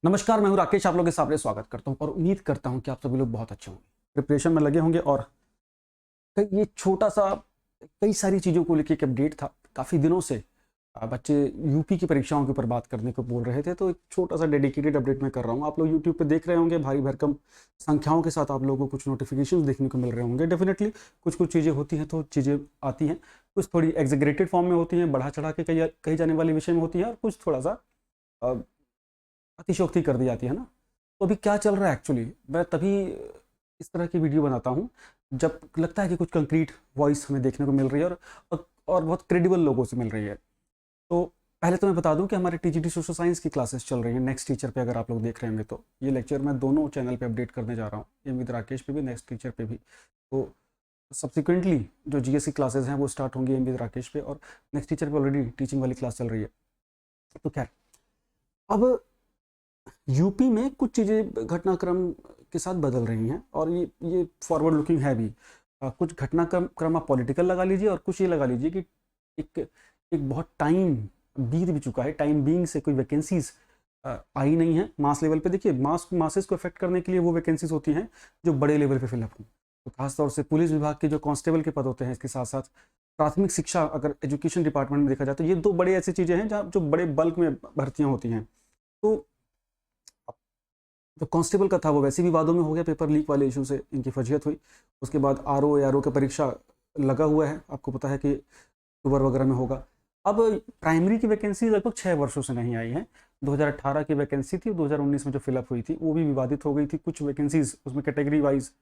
नमस्कार, मैं हूं राकेश। आप लोगों के सामने स्वागत करता हूं और उम्मीद करता हूं कि आप सभी लोग बहुत अच्छे होंगे, प्रिपरेशन में लगे होंगे। और ये छोटा सा कई सारी चीज़ों को लेकर एक अपडेट था। काफ़ी दिनों से बच्चे यूपी की परीक्षाओं के ऊपर बात करने को बोल रहे थे, तो एक छोटा सा डेडिकेटेड अपडेट मैं कर रहा हूं। आप लोग यूट्यूब पे देख रहे होंगे, भारी भरकम संख्याओं के साथ आप लोगों को कुछ नोटिफिकेशन देखने को मिल रहे होंगे। डेफिनेटली कुछ कुछ चीज़ें होती हैं तो चीज़ें आती हैं, कुछ थोड़ी एग्जीग्रेटेड फॉर्म में होती हैं, बढ़ा चढ़ा के कही जाने वाली विषय में होती हैं, और कुछ थोड़ा सा अतिशयोक्ति कर दी जाती है ना। तो अभी क्या चल रहा है एक्चुअली, मैं तभी इस तरह की वीडियो बनाता हूँ जब लगता है कि कुछ कंक्रीट वॉइस हमें देखने को मिल रही है और बहुत क्रेडिबल लोगों से मिल रही है। तो पहले तो मैं बता दूं कि हमारे टीजीटी सोशल साइंस की क्लासेस चल रही हैं नेक्स्ट टीचर पे। अगर आप लोग देख रहे होंगे तो ये लेक्चर मैं दोनों चैनल पे अपडेट करने जा रहा हूँ, एम विद राकेश पे भी, नेक्स्ट टीचर पे भी। तो सब्सिक्वेंटली जो जीएस की क्लासेज हैं वो स्टार्ट होंगी एम विद राकेश पे, और नेक्स्ट टीचर पे ऑलरेडी टीचिंग वाली क्लास चल रही है। तो खैर, अब यूपी में कुछ चीज़ें घटनाक्रम के साथ बदल रही हैं, और ये फॉरवर्ड लुकिंग है भी। कुछ घटनाक्रम आप पॉलिटिकल लगा लीजिए, और कुछ ये लगा लीजिए कि एक एक बहुत टाइम बीत भी चुका है, टाइम बीइंग से कोई वैकेंसीज आई नहीं है मास लेवल पे। देखिए, मासेस को इफेक्ट करने के लिए वो वैकेंसीज होती हैं जो बड़े लेवल पे फिलअप हों। तो खासतौर से पुलिस विभाग के जो कांस्टेबल के पद होते हैं, इसके साथ साथ प्राथमिक शिक्षा, अगर एजुकेशन डिपार्टमेंट में देखा जाए तो ये दो बड़े ऐसी चीज़ें हैं जहाँ जो बड़े बल्क में भर्तियाँ होती हैं। तो जो कांस्टेबल का था वो वैसे विवादों में हो गया, पेपर लीक वाले इशू से इनकी फजीहत हुई। उसके बाद आरओ का परीक्षा लगा हुआ है, आपको पता है कि अक्टूबर वगैरह में होगा। अब प्राइमरी की वैकेंसी लगभग 6 वर्षों से नहीं आई है। 2018 की वैकेंसी थी, 2019 में जो फिलअप हुई थी वो भी विवादित हो गई थी। कुछ वैकेंसीज उसमें कैटेगरी वाइज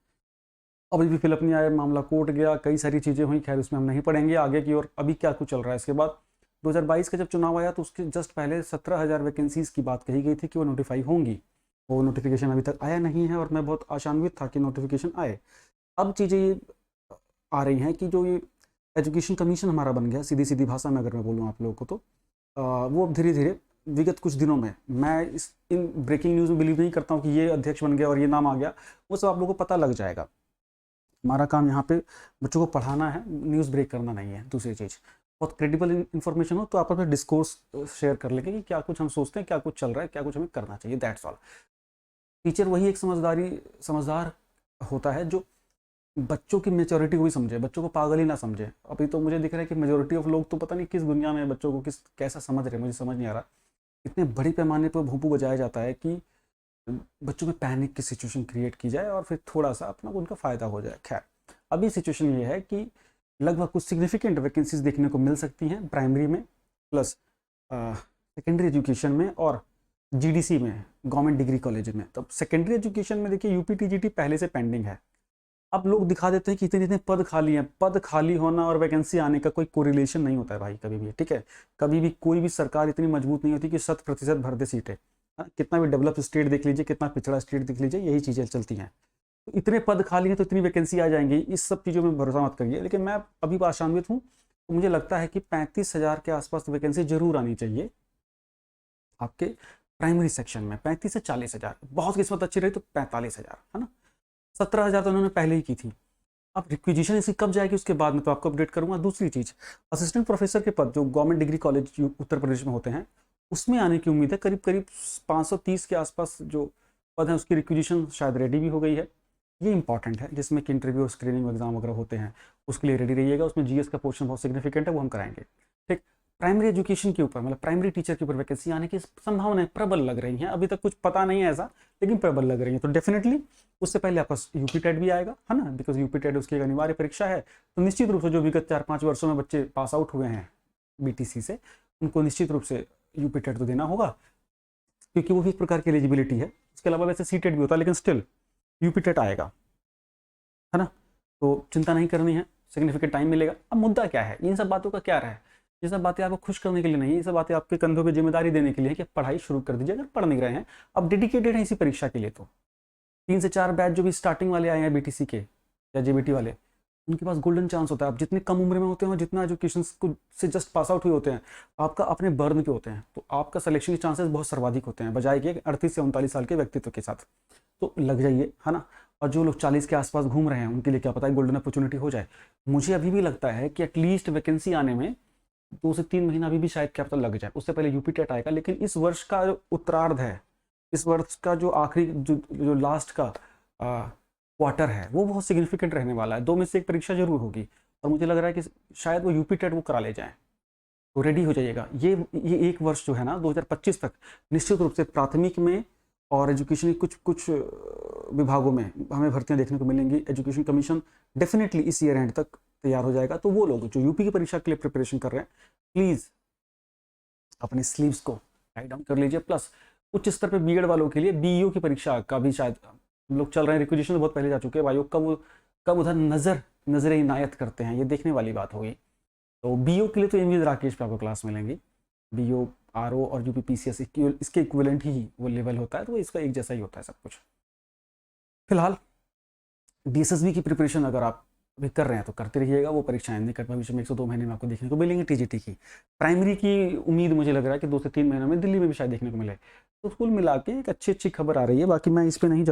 अभी भी फिलअप नहीं आया, मामला कोर्ट गया, कई सारी चीज़ें हुई। खैर, उसमें हम नहीं पढ़ेंगे आगे की। और अभी क्या कुछ चल रहा है इसके बाद, 2022 का जब चुनाव आया तो उसके जस्ट पहले 17,000 वैकेंसीज की बात कही गई थी कि वो नोटिफाई होंगी। वो नोटिफिकेशन अभी तक आया नहीं है, और मैं बहुत आशान्वित था कि नोटिफिकेशन आए। अब चीज़ें ये आ रही हैं कि जो ये एजुकेशन कमीशन हमारा बन गया, सीधी सीधी भाषा में अगर मैं बोलूँ आप लोगों को, तो वो अब धीरे धीरे विगत कुछ दिनों में, मैं इन ब्रेकिंग न्यूज़ में बिलीव नहीं करता हूँ कि ये अध्यक्ष बन गया और ये नाम आ गया। वो सब आप लोगों को पता लग जाएगा। हमारा काम यहाँ पे बच्चों को पढ़ाना है, न्यूज़ ब्रेक करना नहीं है। दूसरी चीज़, बहुत क्रेडिबल इन्फॉर्मेशन हो तो आप अपना डिस्कोर्स शेयर कर लेंगे कि क्या कुछ हम सोचते हैं, क्या कुछ चल रहा है, क्या कुछ हमें करना चाहिए। That's all. टीचर वही एक समझदार होता है जो बच्चों की मेच्योरिटी को भी समझे, बच्चों को पागल ही ना समझे। अभी तो मुझे दिख रहा है कि मेजोरिटी ऑफ लोग तो पता नहीं किस दुनिया में बच्चों को कैसा समझ रहे हैं, मुझे समझ नहीं आ रहा। इतने बड़े पैमाने पर भोंपू बजाया जाता है कि बच्चों में पैनिक की सिचुएशन क्रिएट की जाए और फिर थोड़ा सा अपना उनका फ़ायदा हो जाए। खैर, अभी सिचुएशन ये है कि लगभग कुछ सिग्निफिकेंट वैकेंसीज देखने को मिल सकती हैं प्राइमरी में, प्लस सेकेंडरी एजुकेशन में, और जीडीसी में, गवर्नमेंट डिग्री कॉलेज में। तब सेकेंडरी एजुकेशन में देखिए यूपी टीजीटी पहले से पेंडिंग है। अब लोग दिखा देते हैं कि इतने इतने पद खाली हैं। पद खाली होना और वैकेंसी आने का कोई कोरिलेशन नहीं होता है भाई, कभी भी। ठीक है, कभी भी कोई भी सरकार इतनी मजबूत नहीं होती कि 100% भर दे सीटें। कितना भी डेवलप स्टेट देख लीजिए, कितना पिछड़ा स्टेट देख लीजिए, यही चीज़ें चलती हैं। तो इतने पद खाली हैं तो इतनी वैकेंसी आ जाएंगी, इस सब चीज़ों में भरोसा मत करिए। लेकिन मैं अभी आशान्वित हूँ, तो मुझे लगता है कि 35,000 के आसपास वैकेंसी जरूर आनी चाहिए आपके प्राइमरी सेक्शन में। 35 से 40,000, बहुत किस्मत अच्छी रही तो 45,000, है ना। 17,000 तो उन्होंने पहले ही की थी। अब रिक्विजिशन इसकी कब जाएगी उसके बाद में तो आपको अपडेट करूंगा। दूसरी चीज़, असिस्टेंट प्रोफेसर के पद जो government degree college Uttar Pradesh में होते हैं, उसमें आने की उम्मीद है। करीब करीब 530 के आसपास जो पद हैं उसकी रिक्विजिशन शायद रेडी भी हो गई है। ये इंपॉर्टेंट है, जिसमें कि इंटरव्यू और स्क्रीनिंग एग्जाम वगैरह होते हैं, उसके लिए रेडी रहिएगा। उसमें जीएस का पोर्शन बहुत सिग्निफिकेंट है, वो हम कराएंगे। ठीक, प्राइमरी एजुकेशन के ऊपर, मतलब प्राइमरी टीचर के ऊपर वैकेंसी आने की संभावनाएं प्रबल लग रही हैं। अभी तक कुछ पता नहीं है ऐसा, लेकिन प्रबल लग रही है। तो डेफिनेटली उससे पहले आपका यूपी टेट भी आएगा, है ना, बिकॉज यूपी टेट उसकी एक अनिवार्य परीक्षा है। तो निश्चित रूप से जो विगत 4-5 वर्षों में बच्चे पास आउट हुए हैं बीटीसी से, उनको निश्चित रूप से यूपी टेट तो देना होगा, क्योंकि वो भी एक प्रकार की एलिजिबिलिटी है। उसके अलावा वैसे सी टेट भी होता है, लेकिन स्टिल यूपी टेट आएगा, है ना। तो चिंता नहीं करनी है, सिग्निफिकेंट टाइम मिलेगा। अब मुद्दा क्या है, इन सब बातों का क्या रहा है, ये सब बातें आपको खुश करने के लिए नहीं, ये सब बातें आपके कंधों पे जिम्मेदारी देने के लिए कि पढ़ाई शुरू कर दीजिए अगर पढ़ नहीं रहे हैं। अब डेडिकेटेड हैं इसी परीक्षा के लिए, तो 3 से 4 बैच जो भी स्टार्टिंग वाले आए हैं बीटीसी के या जेबीटी वाले, उनके पास गोल्डन चांस होता है। आप जितने कम उम्र में होते हैं, जितना एजुकेशन से जस्ट पास आउट हुए होते हैं, आपका अपने बर्न के होते हैं, तो आपका सिलेक्शन के चांसेस बहुत सर्वाधिक होते हैं, बजाय कि 38 से 39 साल के व्यक्तित्व के साथ। तो लग जाइए, है ना। और जो लोग 40 के आसपास घूम रहे हैं, उनके लिए क्या पता है गोल्डन अपॉर्चुनिटी हो जाए। मुझे अभी भी लगता है कि एटलीस्ट वैकेंसी आने में 2 से 3 महीना अभी भी शायद क्या पता लग जाए, उससे पहले यूपी टेट आएगा। लेकिन इस वर्ष का जो उत्तरार्ध है, इस वर्ष का जो आखिरी जो लास्ट का क्वार्टर है वो बहुत सिग्निफिकेंट रहने वाला है। 2 में से एक परीक्षा जरूर होगी और मुझे लग रहा है कि शायद वो यूपी टेट वो करा ले जाएँ। तो रेडी हो जाइएगा। ये एक वर्ष जो है ना 2025 तक निश्चित रूप से प्राथमिक में और एजुकेशन की कुछ कुछ विभागों में हमें भर्तियां देखने को मिलेंगी। एजुकेशन कमीशन डेफिनेटली इस ईयर एंड तक तैयार हो जाएगा। तो वो लोग जो यूपी की परीक्षा के लिए प्रिपरेशन कर रहे हैं, प्लीज़ अपने स्लीव्स को टाइट डाउन कर लीजिए। प्लस उच्च स्तर पे बीएड वालों के लिए बीईओ की परीक्षा का भी शायद हम लोग चल रहे हैं, रिक्वेजिशन तो बहुत पहले जा चुके हैं। आयोग कब उधर नजर इनायत करते हैं, ये देखने वाली बात होगी। तो बीओ के लिए तो एमवी राकेश पे आपको क्लास मिलेंगी। बीओ, आरओ और यूपी पीसीएस इसके इक्विवेलेंट ही वो लेवल होता है, तो इसका एक जैसा ही होता है सब कुछ। फिलहाल डीएसएसबी की प्रिपरेशन अगर आप अभी कर रहे हैं तो करते रहिएगा। वो परीक्षाएं निकट भविष्य में 102 महीने में आपको देखने को मिलेंगी। टीजीटी की प्राइमरी की उम्मीद मुझे लग रहा है कि 2 से 3 महीनों में दिल्ली में भी शायद देखने को मिले। तो कुल मिला के एक अच्छी खबर आ रही है। बाकी मैं इस पर नहीं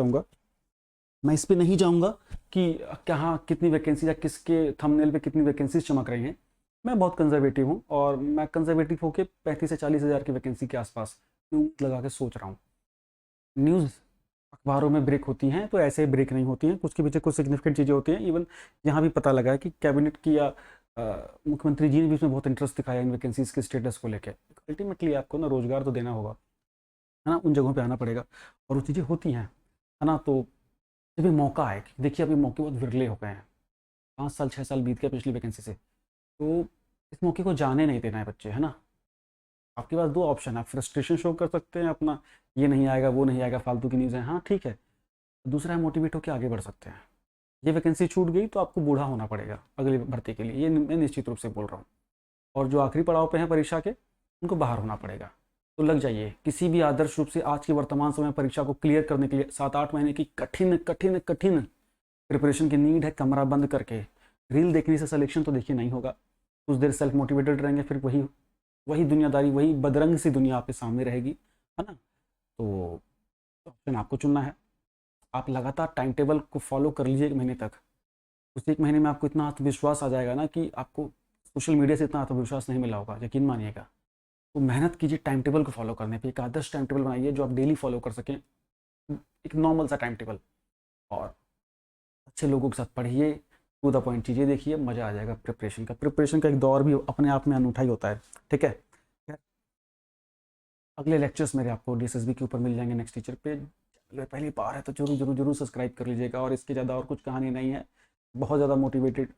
जाऊँगा कि कहाँ कितनी वैकेंसी या किसके थंबनेल पे कितनी वैकेंसीज चमक रही हैं। मैं बहुत कंजर्वेटिव हूँ और मैं कंजर्वेटिव होकर 35 से 40 हज़ार की वैकेंसी के आसपास उम्मीद लगा के सोच रहा हूँ। न्यूज़ अखबारों में ब्रेक होती हैं तो ऐसे ब्रेक नहीं होती हैं, कुछ के पीछे कुछ सिग्निफिकेंट चीज़ें होती हैं। इवन यहाँ भी पता लगा है कि कैबिनेट की या मुख्यमंत्री जी ने भी इसमें बहुत इंटरेस्ट दिखाया इन वैकेंसीज के स्टेटस को लेकर। अल्टीमेटली आपको ना रोजगार तो देना होगा, है ना, उन जगहों पे आना पड़ेगा और वो चीज़ें होती हैं, है ना। तो जब ये मौका है, देखिए अभी मौके बहुत विरले हो गए हैं। 5 साल 6 साल बीत गए पिछली वैकेंसी से, तो इस मौके को जाने नहीं देना है बच्चे, है ना। आपके पास 2 ऑप्शन है, फ्रस्ट्रेशन शो कर सकते हैं अपना, ये नहीं आएगा वो नहीं आएगा, फालतू की न्यूज़ है, हाँ ठीक है। दूसरा है मोटिवेट होकर आगे बढ़ सकते हैं। ये वैकेंसी छूट गई तो आपको बूढ़ा होना पड़ेगा अगली भर्ती के लिए, ये मैं निश्चित रूप से बोल रहा हूँ। और जो आखिरी पड़ाव पे हैं परीक्षा के, उनको बाहर होना पड़ेगा। तो लग जाइए। किसी भी आदर्श रूप से आज के वर्तमान समय परीक्षा को क्लियर करने के लिए 7-8 महीने की कठिन प्रिपरेशन की नीड है। कमरा बंद करके रील देखने से सिलेक्शन तो देखिए नहीं होगा। कुछ देर सेल्फ मोटिवेटेड रहेंगे, फिर वही दुनियादारी, वही बदरंग सी दुनिया आपके सामने रहेगी, है ना। तो ऑप्शन आपको चुनना है। आप लगातार टाइम टेबल को फॉलो कर लीजिए 1 महीने तक। उस 1 महीने में आपको इतना आत्मविश्वास आ जाएगा ना कि आपको सोशल मीडिया से इतना आत्मविश्वास नहीं मिला होगा, यकीन मानिएगा। तो मेहनत कीजिए टाइम टेबल को फॉलो करने पे। एक आदर्श टाइम टेबल बनाइए जो आप डेली फॉलो कर सकें, एक नॉर्मल सा टाइम टेबल। और अच्छे लोगों के साथ पढ़िए, टू द पॉइंट चीज़ें देखिए, मज़ा आ जाएगा। प्रिपरेशन का एक दौर भी अपने आप में अनूठा ही होता है, ठीक है। अगले लेक्चर्स मेरे आपको डीएसएसबी के ऊपर मिल जाएंगे नेक्स्ट टीचर पे। पहली बार है तो जरूर सब्सक्राइब कर लीजिएगा। और इसके ज़्यादा और कुछ कहानी नहीं है। बहुत ज़्यादा मोटिवेटेड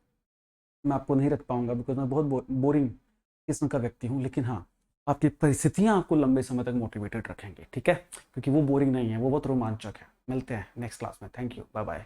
मैं आपको नहीं रख पाऊँगा, बिकॉज मैं बहुत बोरिंग किस्म का व्यक्ति हूँ। लेकिन हाँ, आपकी परिस्थितियाँ आपको लंबे समय तक मोटिवेटेड रखेंगे, ठीक है, क्योंकि वो बोरिंग नहीं है, वो बहुत रोमांचक है। मिलते हैं नेक्स्ट क्लास में। Thank you, bye bye.